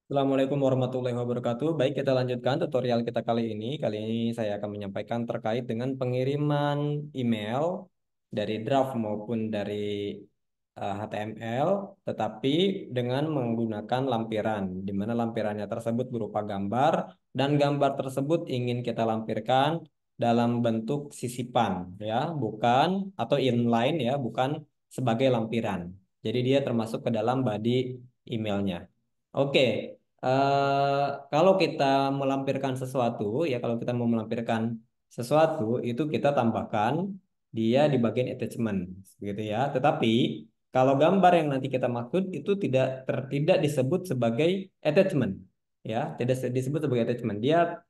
Assalamualaikum warahmatullahi wabarakatuh. Baik, kita lanjutkan tutorial kita kali ini. Kali ini saya akan menyampaikan terkait dengan pengiriman email dari draft maupun dari HTML, tetapi dengan menggunakan lampiran, di mana lampirannya tersebut berupa gambar, dan gambar tersebut ingin kita lampirkan dalam bentuk sisipan, ya, bukan atau inline, ya, bukan sebagai lampiran. Jadi dia termasuk ke dalam body emailnya. Oke, kalau kita melampirkan sesuatu, ya kalau kita mau melampirkan sesuatu itu kita tambahkan dia di bagian attachment, gitu ya. Tetapi kalau gambar yang nanti kita maksud itu tidak disebut sebagai attachment, ya, tidak disebut sebagai attachment. Dia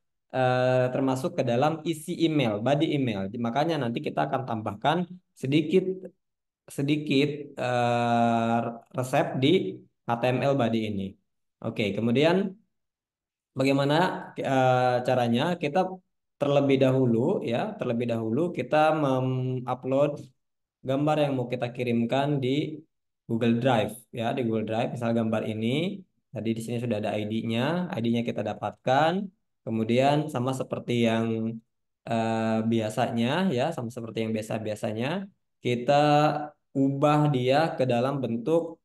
termasuk ke dalam isi email, body email. Makanya nanti kita akan tambahkan sedikit sedikit eh, resep di HTML body ini. Oke, kemudian bagaimana caranya? Kita terlebih dahulu, ya, terlebih dahulu kita mengupload gambar yang mau kita kirimkan di Google Drive, ya, di Google Drive. Misal gambar ini, tadi di sini sudah ada ID-nya, ID-nya kita dapatkan. Kemudian sama seperti yang biasanya, ya, sama seperti yang biasa-biasanya, kita ubah dia ke dalam bentuk.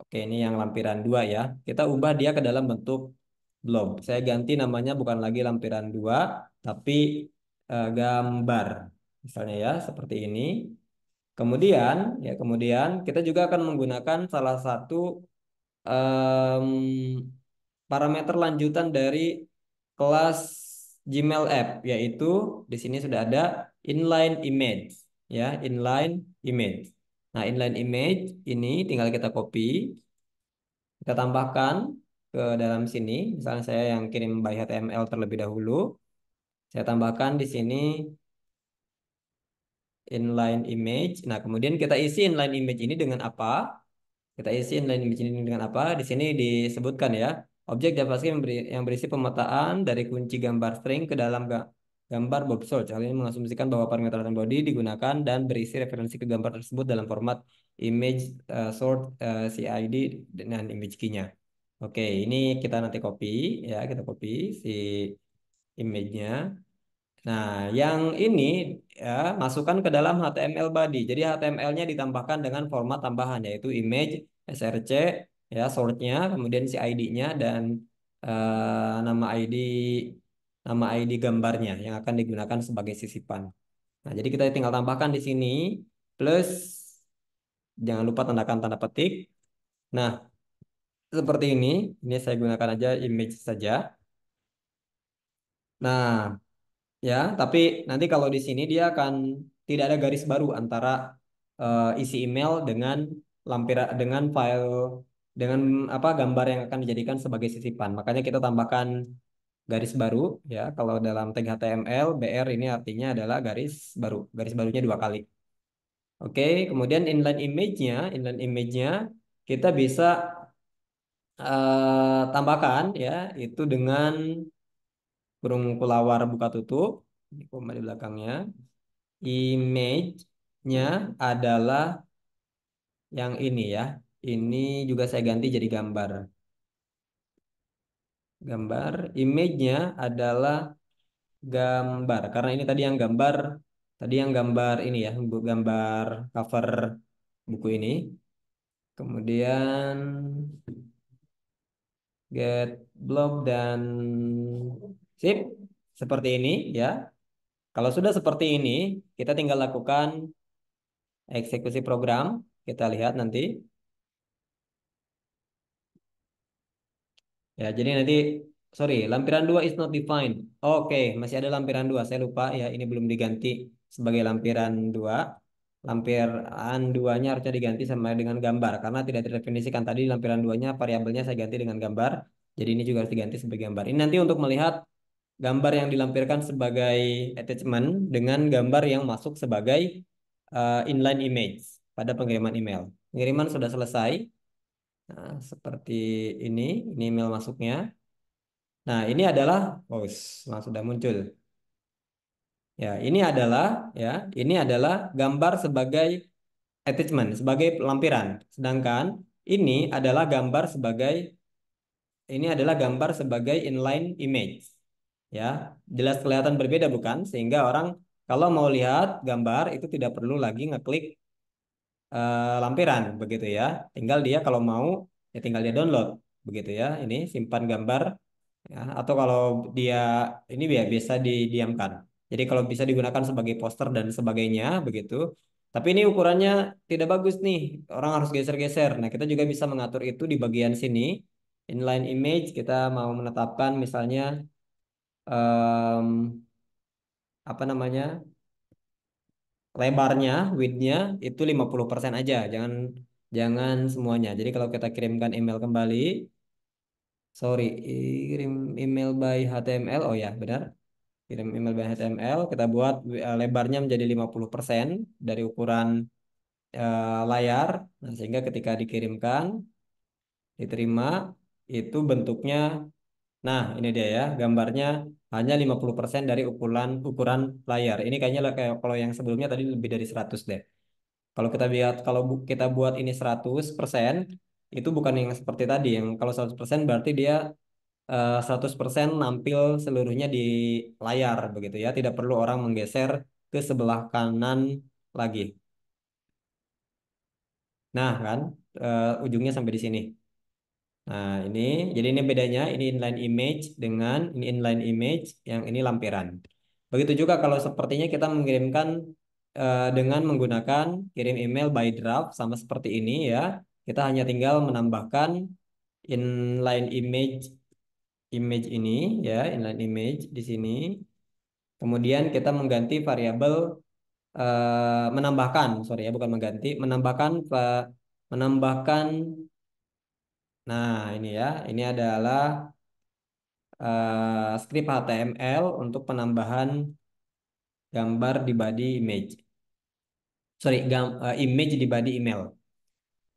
Oke, ini yang lampiran 2 ya. Kita ubah dia ke dalam bentuk blob. Saya ganti namanya bukan lagi lampiran 2, tapi gambar. Misalnya ya, seperti ini. Kemudian kita juga akan menggunakan salah satu em, parameter lanjutan dari kelas Gmail app, yaitu di sini sudah ada inline image, ya, inline image. Nah, inline image ini tinggal kita copy, kita tambahkan ke dalam sini. Misalnya saya yang kirim by HTML terlebih dahulu, saya tambahkan di sini inline image. Nah, kemudian kita isi inline image ini dengan apa? Kita isi inline image ini dengan apa? Di sini disebutkan, ya, objek JavaScript yang berisi pemetaan dari kunci gambar string ke dalam gambar Bob Search. Hal ini mengasumsikan bahwa parameter body digunakan dan berisi referensi ke gambar tersebut dalam format image sort CID dan image key-nya. Oke, ini kita nanti copy, ya, kita copy si image-nya. Nah, yang ini, ya, masukkan ke dalam HTML body. Jadi HTML-nya ditambahkan dengan format tambahan yaitu image, src, ya, sort-nya, kemudian si ID-nya dan nama ID gambarnya yang akan digunakan sebagai sisipan. Nah, jadi kita tinggal tambahkan di sini plus, jangan lupa tandakan tanda petik. Nah, seperti ini. Ini saya gunakan aja image saja. Nah, ya, tapi nanti kalau di sini dia akan tidak ada garis baru antara isi email dengan dengan file, dengan apa, gambar yang akan dijadikan sebagai sisipan. Makanya kita tambahkan garis baru, ya. Kalau dalam tag HTML, BR ini artinya adalah garis baru. Garis barunya 2 kali. Oke, kemudian inline image-nya kita bisa tambahkan, ya, itu dengan kurung kelawar buka tutup, ini koma di belakangnya. Image-nya adalah yang ini, ya. Ini juga saya ganti jadi gambar. Gambar. Image-nya adalah gambar. Karena ini tadi yang gambar ini, ya, gambar cover buku ini. Kemudian get block dan sip. Seperti ini, ya. Kalau sudah seperti ini, kita tinggal lakukan eksekusi program. Kita lihat nanti. Ya, jadi nanti, sorry, lampiran 2 is not defined. Oke, masih ada lampiran 2. Saya lupa, ya, ini belum diganti sebagai lampiran 2. Lampiran 2-nya harusnya diganti sama dengan gambar karena tidak didefinisikan tadi lampiran 2-nya, variabelnya saya ganti dengan gambar. Jadi ini juga harus diganti sebagai gambar. Ini nanti untuk melihat gambar yang dilampirkan sebagai attachment dengan gambar yang masuk sebagai inline image pada pengiriman email. Pengiriman sudah selesai. Nah, seperti ini email masuknya. Nah, ini adalah, oh, langsung sudah muncul. Ya, ini adalah gambar sebagai attachment, sebagai lampiran. Sedangkan ini adalah gambar sebagai ini adalah gambar sebagai inline image. Ya, jelas kelihatan berbeda bukan? Sehingga orang kalau mau lihat gambar itu tidak perlu lagi ngeklik lampiran begitu ya. Tinggal dia kalau mau ya tinggal dia download begitu ya. Ini simpan gambar ya. Atau kalau dia ini biasa didiamkan. Jadi kalau bisa digunakan sebagai poster dan sebagainya begitu. Tapi ini ukurannya tidak bagus nih. Orang harus geser-geser. Nah, kita juga bisa mengatur itu di bagian sini. Inline image kita mau menetapkan misalnya em, apa namanya? Lebarnya, widthnya itu 50% aja, jangan jangan semuanya. Jadi kalau kita kirimkan email kembali, sorry, kirim email by HTML, oh ya benar, kirim email by HTML, kita buat lebarnya menjadi 50% dari ukuran layar, nah, sehingga ketika dikirimkan, diterima, itu bentuknya, nah ini dia ya, gambarnya hanya 50% dari ukuran ukuran layar. Ini kayaknya lah kayak kalau yang sebelumnya tadi lebih dari 100 deh. Kita buat ini 100%, itu bukan yang seperti tadi. Yang kalau 100% berarti dia 100% nampil seluruhnya di layar begitu ya. Tidak perlu orang menggeser ke sebelah kanan lagi. Nah, kan ujungnya sampai di sini. Nah, ini jadi ini bedanya ini inline image dengan ini inline image yang ini lampiran. Begitu juga kalau sepertinya kita mengirimkan dengan menggunakan kirim email by draft sama seperti ini ya. Kita hanya tinggal menambahkan inline image image ini ya, inline image di sini. Kemudian kita mengganti variabel menambahkan, sorry ya, bukan mengganti, menambahkan. Nah, ini ya, ini adalah script HTML untuk penambahan gambar di body image. Sorry, image di body email.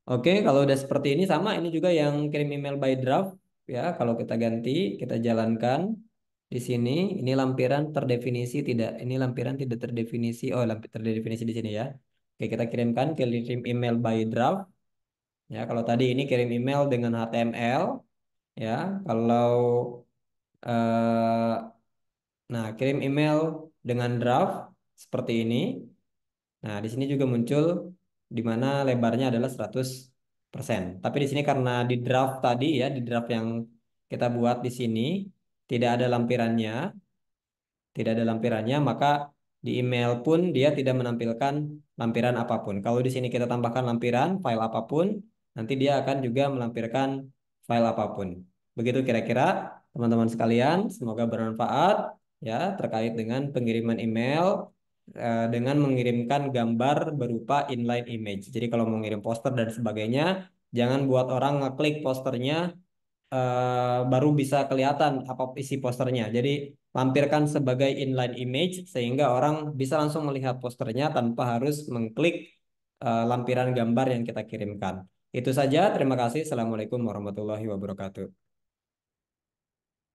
Oke, kalau udah seperti ini sama, ini juga yang kirim email by draft ya. Kalau kita ganti, kita jalankan di sini. Ini lampiran terdefinisi tidak? Ini lampiran tidak terdefinisi. Oh, terdefinisi di sini ya. Oke, kita kirimkan kirim email by draft. Ya, kalau tadi ini kirim email dengan HTML ya. Kalau eh, nah, kirim email dengan draft seperti ini. Nah, di sini juga muncul di mana lebarnya adalah 100%. Tapi di sini karena di draft tadi ya, di draft yang kita buat di sini tidak ada lampirannya, maka di email pun dia tidak menampilkan lampiran apapun. Kalau di sini kita tambahkan lampiran file apapun, nanti dia akan juga melampirkan file apapun. Begitu kira-kira teman-teman sekalian, semoga bermanfaat ya terkait dengan pengiriman email dengan mengirimkan gambar berupa inline image. Jadi kalau mau ngirim poster dan sebagainya, jangan buat orang ngeklik posternya baru bisa kelihatan apa isi posternya. Jadi lampirkan sebagai inline image sehingga orang bisa langsung melihat posternya tanpa harus mengklik lampiran gambar yang kita kirimkan. Itu saja. Terima kasih. Assalamualaikum warahmatullahi wabarakatuh.